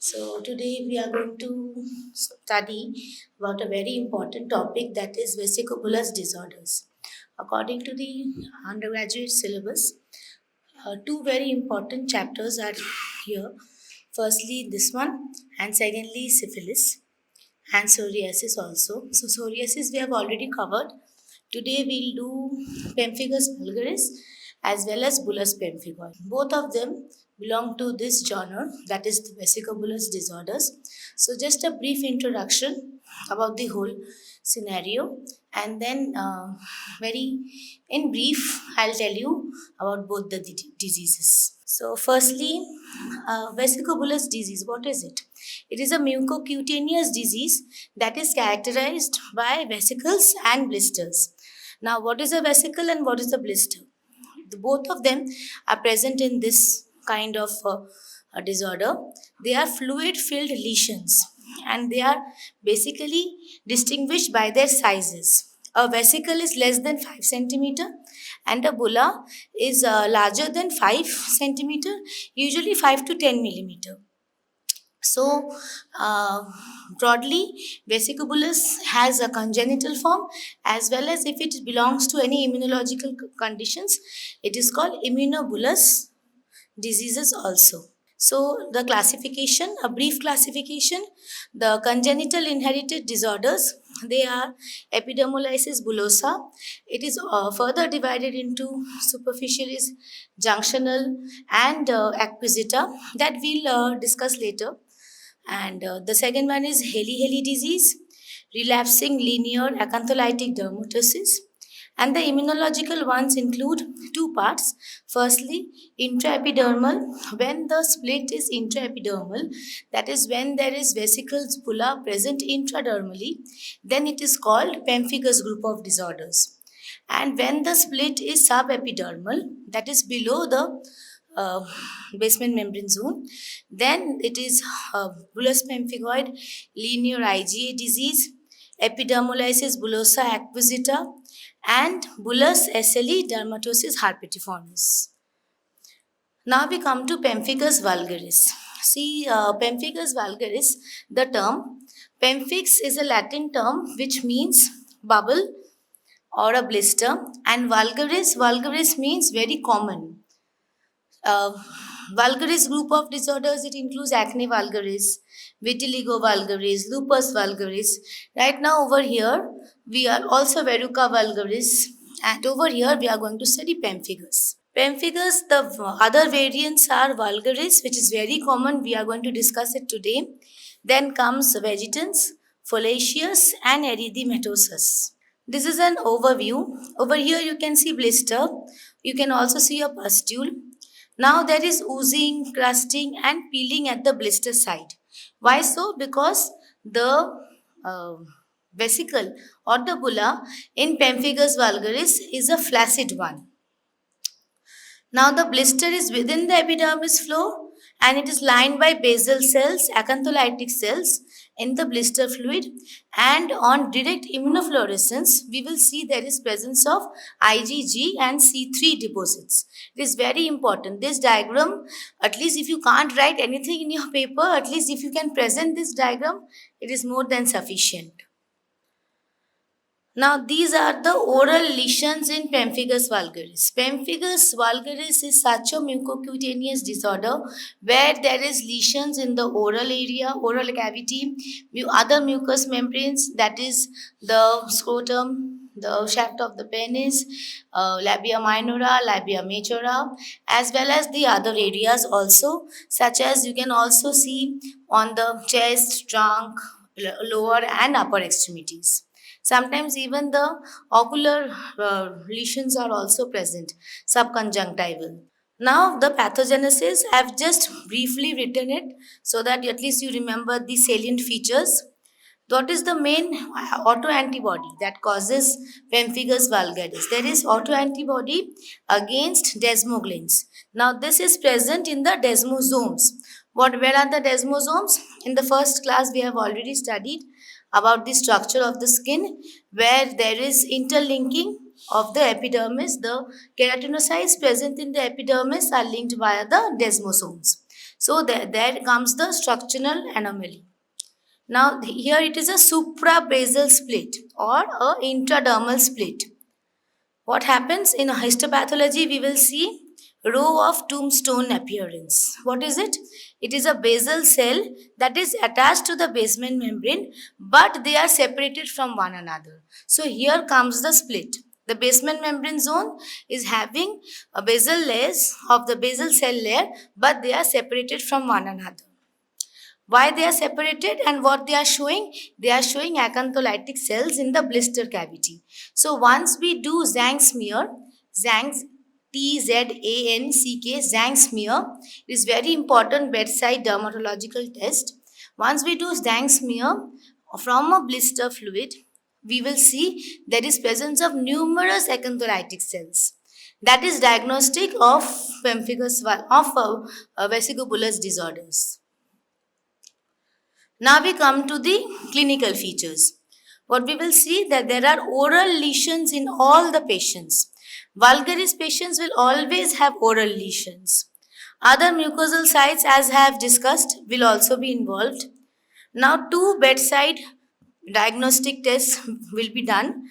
So today we are going to study about a very important topic, that is vesicobular disorders. According to the undergraduate syllabus, two very important chapters are here. Firstly, this one, and secondly, syphilis and psoriasis also. So psoriasis we have already covered. Today we'll do pemphigus vulgaris as well as bullous pemphigoid. Both of them belong to this genre, that is the vesicobular disorders. So just a brief introduction about the whole scenario, and then very in brief I'll tell you about both the diseases. So firstly, vesicobular disease, what is it? It is a mucocutaneous disease that is characterized by vesicles and blisters. Now, what is a vesicle and what is a blister? Both of them are present in this kind of disorder. They are fluid filled lesions and they are basically distinguished by their sizes. A vesicle is less than 5 centimeter and a bulla is larger than 5 centimeter, usually 5 to 10 millimeter. So, broadly, vesicobulus has a congenital form, as well as if it belongs to any immunological conditions, it is called immunobulous diseases also. So, the classification, a brief classification, the congenital inherited disorders, they are epidermolysis bullosa. It is further divided into superficialis, junctional, and acquisita that we'll discuss later. And the second one is Hailey-Hailey disease, relapsing linear acantholytic dermatosis. And the immunological ones include two parts. Firstly, intraepidermal. When the split is intraepidermal, that is when there is vesicles bulla present intradermally, then it is called pemphigus group of disorders. And when the split is subepidermal, that is below the uh, basement membrane zone, then it is bullous pemphigoid, linear IgA disease, epidermolysis bullosa acquisita, and bullous SLE dermatosis herpetiformis. Now we come to pemphigus vulgaris. See, pemphigus vulgaris, the term pemphix is a Latin term which means bubble or a blister, and vulgaris means very common. uh, Vulgaris group of disorders, it includes acne vulgaris, vitiligo vulgaris, lupus vulgaris. Right now over here we are also verruca vulgaris, and over here we are going to study pemphigus. Pemphigus, the other variants are vulgaris, which is very common. We are going to discuss it today. Then comes vegetans, foliaceus, and erythematosus. This is an overview. Over here you can see blister. You can also see a pustule. Now there is oozing, crusting, and peeling at the blister side. Why so? Because the uh, vesicle or the bulla in pemphigus vulgaris is a flaccid one. Now the blister is within the epidermis floor and it is lined by basal cells, acantholytic cells in the blister fluid, and on direct immunofluorescence we will see there is presence of IgG and C3 deposits. It is very important. This diagram, at least if you can't write anything in your paper, at least if you can present this diagram, it is more than sufficient. Now, these are the oral lesions in pemphigus vulgaris. Pemphigus vulgaris is such a mucocutaneous disorder where there is lesions in the oral area, oral cavity, other mucous membranes, that is the scrotum, the shaft of the penis, labia minora, labia majora, as well as the other areas also, such as you can also see on the chest, trunk, lower and upper extremities. Sometimes even the ocular lesions are also present, subconjunctival. Now the pathogenesis, I have just briefly written it so that at least you remember the salient features. What is the main autoantibody that causes pemphigus vulgaris? There is autoantibody against desmoglins. Now this is present in the desmosomes. Where are the desmosomes? In the first class we have already studied about the structure of the skin, where there is interlinking of the epidermis. The keratinocytes present in the epidermis are linked via the desmosomes. So there comes the structural anomaly. Now here it is a suprabasal split or a intradermal split. What happens in a histopathology? We will see row of tombstone appearance. What is it? It is a basal cell that is attached to the basement membrane, but they are separated from one another. So here comes the split. The basement membrane zone is having a basal layers of the basal cell layer, but they are separated from one another. Why they are separated and what they are showing? They are showing acantholytic cells in the blister cavity. So once we do Zhang smear, Zhang Tzanck, Zhang smear is very important bedside dermatological test. Once we do Zhang smear from a blister fluid, we will see there is presence of numerous acantholytic cells. That is diagnostic of pemphigus vesicobullous disorders. Now we come to the clinical features. What we will see that there are oral lesions in all the patients. Vulgaris patients will always have oral lesions. Other mucosal sites, as I have discussed, will also be involved. Now two bedside diagnostic tests will be done.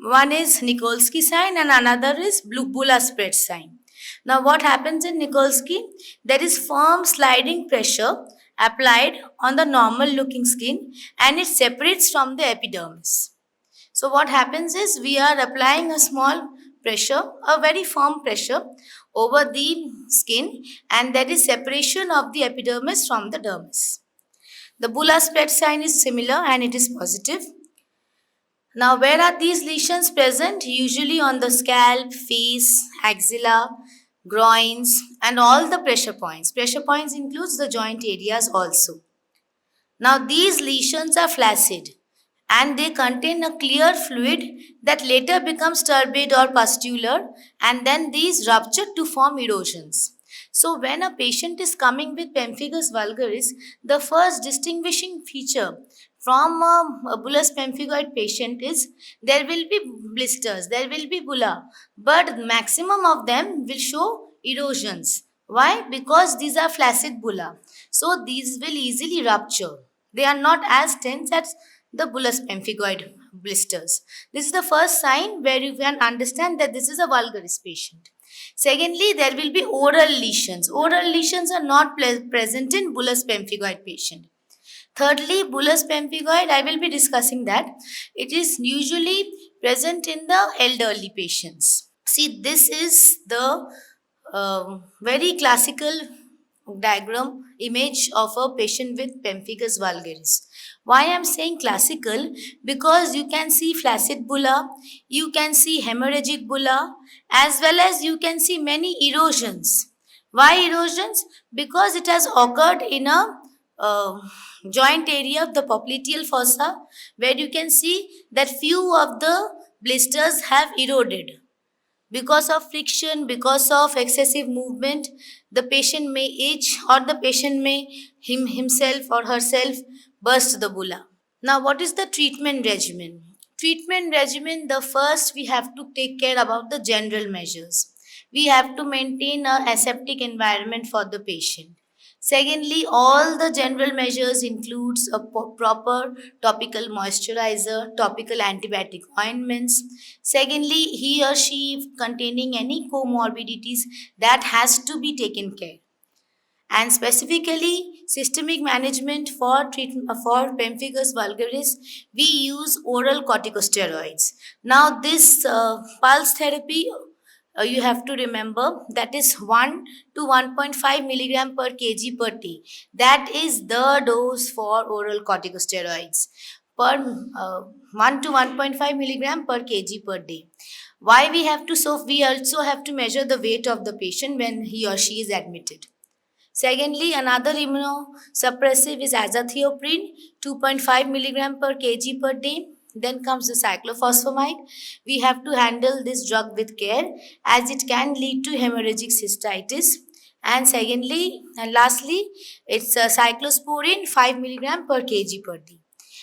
One is Nikolsky sign and another is bulla spread sign. Now what happens in Nikolsky? There is firm sliding pressure applied on the normal looking skin and it separates from the epidermis. So what happens is we are applying a small pressure, a very firm pressure over the skin and there is separation of the epidermis from the dermis. The bulla spread sign is similar and it is positive. Now, where are these lesions present? Usually on the scalp, face, axilla, groins, and all the pressure points. Pressure points includes the joint areas also. Now, these lesions are flaccid and they contain a clear fluid that later becomes turbid or pustular and then these rupture to form erosions. So, when a patient is coming with pemphigus vulgaris, the first distinguishing feature from a bullous pemphigoid patient is there will be blisters, there will be bulla, but maximum of them will show erosions. Why? Because these are flaccid bulla. So these will easily rupture. They are not as tense as the bullous pemphigoid blisters. This is the first sign where you can understand that this is a vulgaris patient. Secondly, there will be oral lesions. Oral lesions are not present in bullous pemphigoid patient. Thirdly, bullous pemphigoid, I will be discussing that. It is usually present in the elderly patients. See, this is the very classical diagram image of a patient with pemphigus vulgaris. Why I am saying classical? Because you can see flaccid bulla, you can see hemorrhagic bulla, as well as you can see many erosions. Why erosions? Because it has occurred in a joint area of the popliteal fossa where you can see that few of the blisters have eroded. Because of friction, because of excessive movement, the patient may itch or the patient may himself or herself burst the bulla. Now, what is the treatment regimen? Treatment regimen, the first we have to take care about the general measures. We have to maintain a aseptic environment for the patient. Secondly, all the general measures includes a proper topical moisturizer, topical antibiotic ointments. Secondly, he or she containing any comorbidities that has to be taken care. And specifically systemic management for treatment for pemphigus vulgaris, we use oral corticosteroids. Now this pulse therapy, you have to remember that is 1 to 1.5 milligram per kg per day. That is the dose for oral corticosteroids per 1 to 1.5 milligram per kg per day. Why we have to? So we also have to measure the weight of the patient when he or she is admitted. Secondly, another immunosuppressive is azathioprine, 2.5 milligram per kg per day. Then comes the cyclophosphamide. We have to handle this drug with care as it can lead to hemorrhagic cystitis. And secondly, and lastly, it's cyclosporine, 5 milligram per kg per day.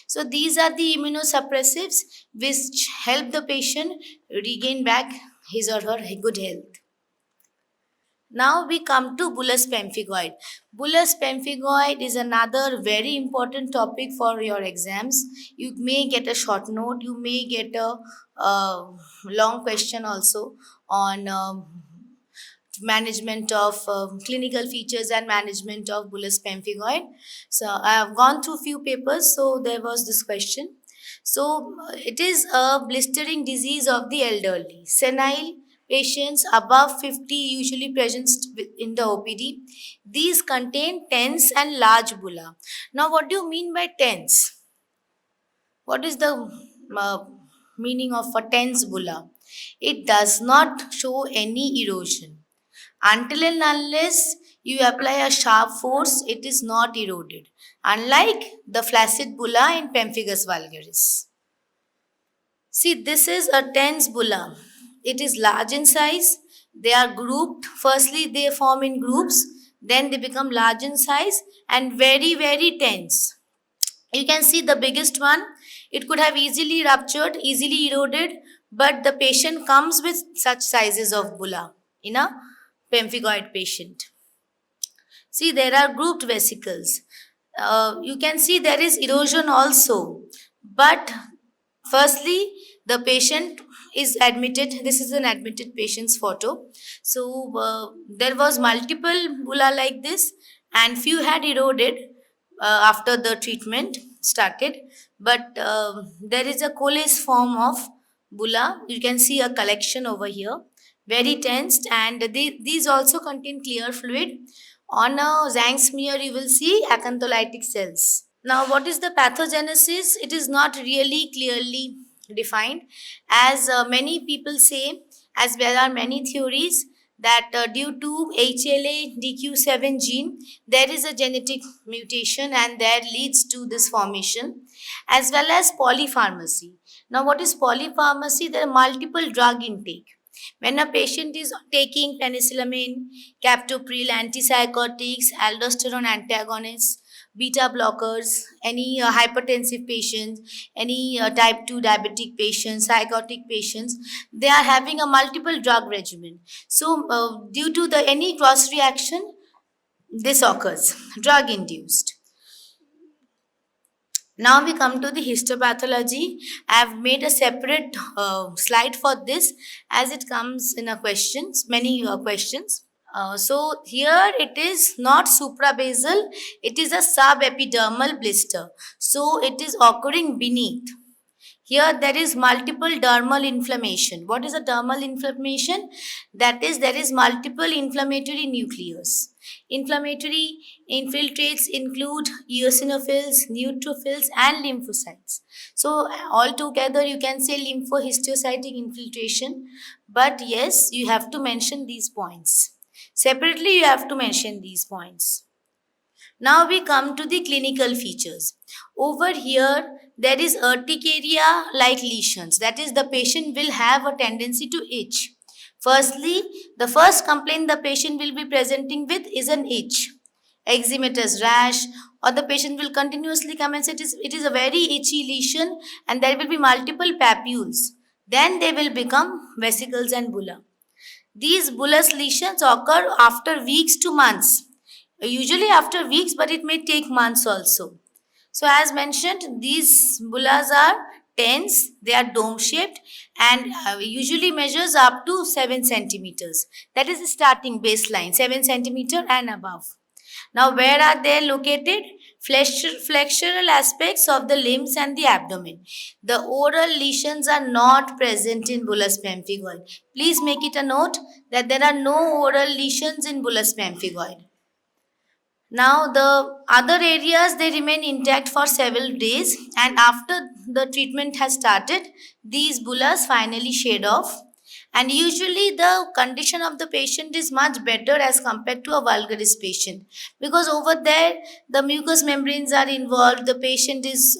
So these are the immunosuppressives which help the patient regain back his or her good health. Now we come to bullous pemphigoid. Bullous pemphigoid is another very important topic for your exams. You may get a short note, you may get a long question also on management of clinical features and management of bullous pemphigoid. So I have gone through few papers, so there was this question. So it is a blistering disease of the elderly. Senile patients above 50 usually present in the OPD. These contain tense and large bulla. Now, what do you mean by tense? What is the uh, meaning of a tense bulla? It does not show any erosion. Until and unless you apply a sharp force, it is not eroded, unlike the flaccid bulla in Pemphigus vulgaris. See, this is a tense bulla. It is large in size. They are grouped. Firstly, they form in groups, then they become large in size and very, very tense. You can see the biggest one. It could have easily ruptured, easily eroded, but the patient comes with such sizes of bulla in a pemphigoid patient. See, there are grouped vesicles. You can see there is erosion also. But firstly, the patient is admitted. This is an admitted patient's photo. So there was multiple bulla like this, and few had eroded after the treatment started. But there is a coliform of bulla. You can see a collection over here, very tensed, and these also contain clear fluid. On a Zhang smear, you will see acantholytic cells. Now, what is the pathogenesis? It is not really clearly defined, as many people say, as there are many theories that due to HLA DQ7 gene, there is a genetic mutation and that leads to this formation, as well as polypharmacy. Now, what is polypharmacy? There are multiple drug intake. When a patient is taking penicillamine, captopril, antipsychotics, aldosterone antagonists, beta blockers, any hypertensive patients, any type 2 diabetic patients, psychotic patients, they are having a multiple drug regimen. So, due to the any cross reaction, this occurs, drug induced. Now we come to the histopathology. I have made a separate slide for this as it comes in a questions, many questions. So here it is not suprabasal, it is a subepidermal blister. So it is occurring beneath. Here there is multiple dermal inflammation. What is a dermal inflammation? That is, there is multiple inflammatory nucleus. Inflammatory infiltrates include eosinophils, neutrophils, and lymphocytes. So altogether you can say lymphohistiocytic infiltration. But yes, you have to mention these points. Separately, you have to mention these points. Now we come to the clinical features. Over here, there is urticaria like lesions. That is, the patient will have a tendency to itch. Firstly, the first complaint the patient will be presenting with is an itch, eczematous rash, or the patient will continuously come and say it is a very itchy lesion and there will be multiple papules. Then they will become vesicles and bulla. These bullous lesions occur after weeks to months, usually after weeks, but it may take months also. So, as mentioned, these bullas are tense, they are dome shaped, and usually measures up to 7 centimeters. That is the starting baseline, 7 centimeter and above. Now, where are they located? Flexural aspects of the limbs and the abdomen. The oral lesions are not present in bullous pemphigoid. Please make it a note that there are no oral lesions in bullous pemphigoid. Now the other areas they remain intact for several days, and after the treatment has started, these bullas finally shade off, and usually the condition of the patient is much better as compared to a vulgaris patient, because over there the mucous membranes are involved, the patient is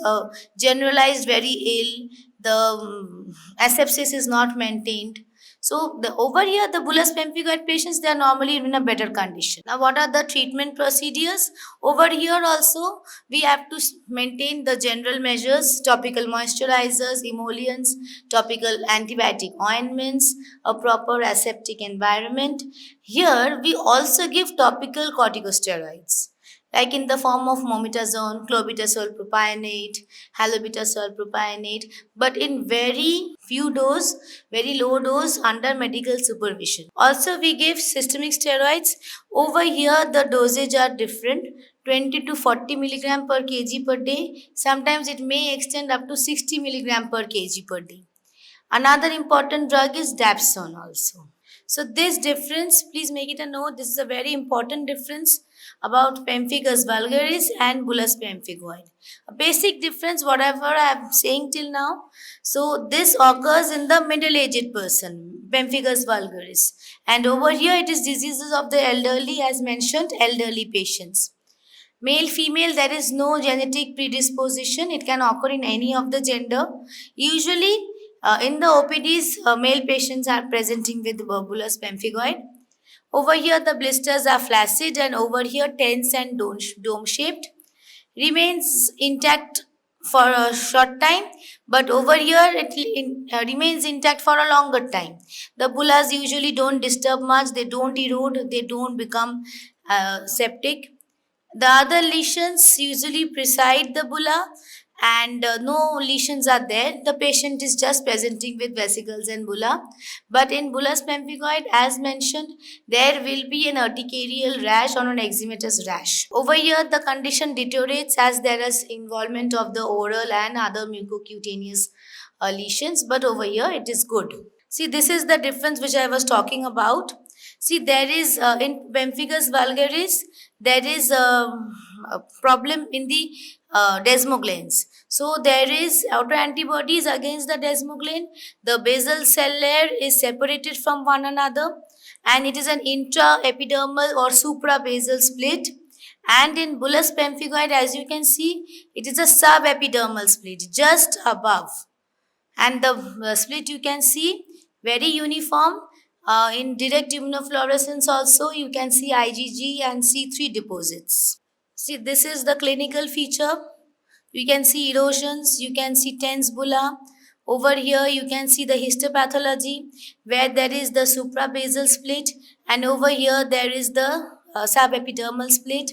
generalized very ill, the asepsis is not maintained. So over here, the bullous pemphigoid patients, they are normally in a better condition. Now, what are the treatment procedures? Over here also, we have to maintain the general measures: topical moisturizers, emollients, topical antibiotic ointments, a proper aseptic environment. Here, we also give topical corticosteroids, like in the form of mometasone, clobetasol propionate, halobetasol propionate, but in very few dose, very low dose under medical supervision. Also, we give systemic steroids. Over here, the dosage are different. 20 to 40 milligram per kg per day. Sometimes it may extend up to 60 milligram per kg per day. Another important drug is dapsone also. So this difference, please make it a note. This is a very important difference about pemphigus vulgaris and bullous pemphigoid. A basic difference, whatever I am saying till now. So this occurs in the middle-aged person, pemphigus vulgaris, and over here it is diseases of the elderly, as mentioned, elderly patients. Male, female, there is no genetic predisposition. It can occur in any of the gender. Usually, in the OPDs, male patients are presenting with bullous pemphigoid. Over here, the blisters are flaccid, and over here, tense and dome shaped. Remains intact for a short time, but over here it remains intact for a longer time. The bullas usually don't disturb much, they don't erode, they don't become septic. The other lesions usually preside the bulla, and no lesions are there. The patient is just presenting with vesicles and bulla. But in bullous pemphigoid, as mentioned, there will be an urticarial rash or an eczematous rash. Over here, the condition deteriorates as there is involvement of the oral and other mucocutaneous lesions. But over here, it is good. See, this is the difference which I was talking about. See, there is in pemphigus vulgaris, there is a problem in the desmogleins. So there is autoantibodies against the desmoglein. The basal cell layer is separated from one another, and it is an intraepidermal or suprabasal split. And in bullous pemphigoid, as you can see, it is a subepidermal split just above. And the split you can see very uniform. In direct immunofluorescence also you can see IgG and C3 deposits. See, this is the clinical feature. You can see erosions, you can see tense bulla. Over here you can see the histopathology where there is the suprabasal split, and over here there is the subepidermal split.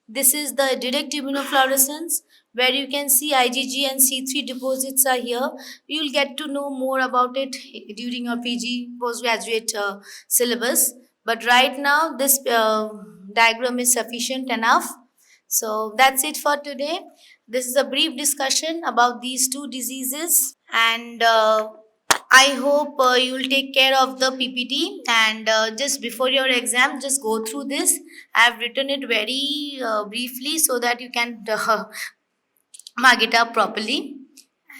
This is the direct immunofluorescence where you can see IgG and C3 deposits are here. You will get to know more about it during your PG postgraduate syllabus. But right now this diagram is sufficient enough. So that's it for today. This is a brief discussion about these two diseases, and I hope you will take care of the PPT, and just before your exam, just go through this. I have written it very briefly so that you can mark it up properly.